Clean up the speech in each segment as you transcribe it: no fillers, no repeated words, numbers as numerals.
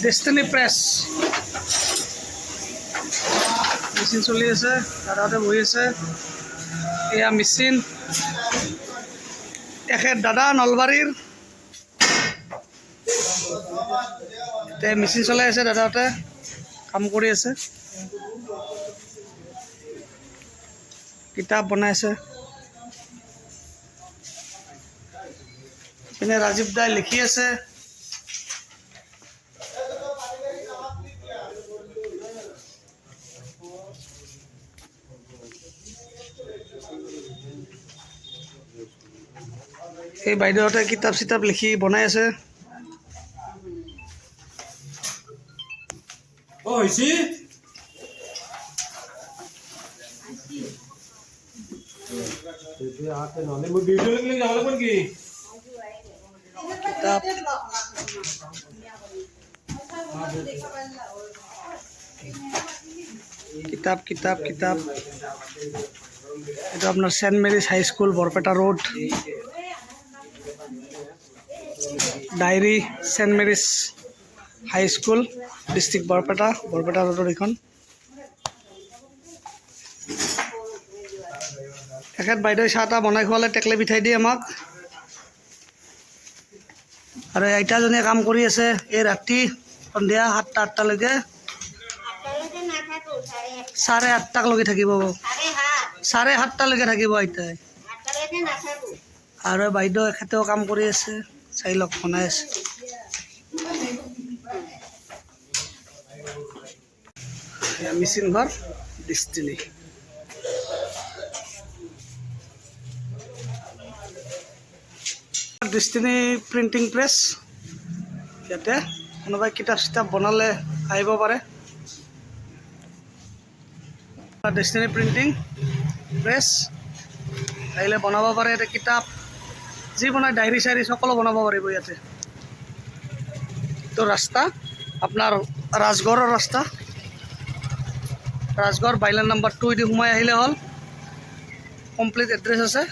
Destiny press machine চলি আছে, দাদাহঁতে বহি আছে। এয়া মেচিন, এখেত দাদা নলবাৰীৰ। এতিয়া মেচিন চলাই আছে, দাদাহঁতে কাম কৰি আছে, কিতাপ বনাই আছে। পিনে ৰাজীৱ দাই লিখি আছে। এই বাইদেউহঁতে কিতাপ চিতাপ লিখি বনাই আছে। কিতাপ কিতাপ কিতাপ এটা আপনার saint Mary's high school Barpeta road. Diary saint Mary's high school district Barpeta, Barpeta ৰোডৰ এইখন। এখেত বাইদেউ চাহ তাহ বনাই খোৱালে, টেকলে পিঠাই দিয়ে আমাক। আৰু আইতাজনীয়ে কাম কৰি আছে এই ৰাতি সন্ধিয়া 7টা 8টালৈকে। 8:30লৈকে থাকিব, 7:30লৈকে থাকিব আইতাই। আৰু বাইদেউ এখেতেও কাম কৰি আছে, চাই লওক বনাই আছে। মেচিন ঘৰ ডেষ্টিনি। ডেষ্টিনি প্ৰিণ্টিং প্ৰেছ, ইয়াতে কোনোবাই কিতাপ চিতাপ বনালে আহিব পাৰে। ডেষ্টিনি প্ৰিণ্টিং প্ৰেছ আহিলে বনাব পাৰে। ইয়াতে কিতাপ যি বনায়, ডায়েৰী চায়েৰী সকলো বনাব পাৰিব ইয়াতে। তো ৰাস্তা আপোনাৰ ৰাজগড়ৰ ৰাস্তা, ৰাজগড় বাইলেন নাম্বাৰ 2 দি সোমাই আহিলে হ'ল। কমপ্লিট এড্ৰেছ আছে।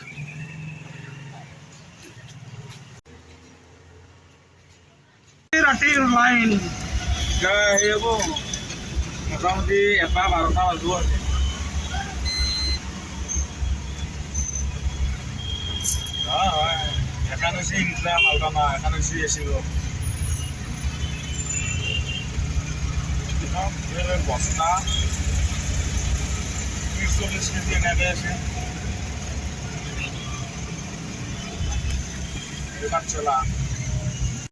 ৰাতিৰ লাইন মোটামুটি 1:12টা বাজিব। হয়, এখানে সিংলা মালগামা, এখানে শুয়েছিল বস্তা 30-40 কেজি এনেকে আছে। এবার চলা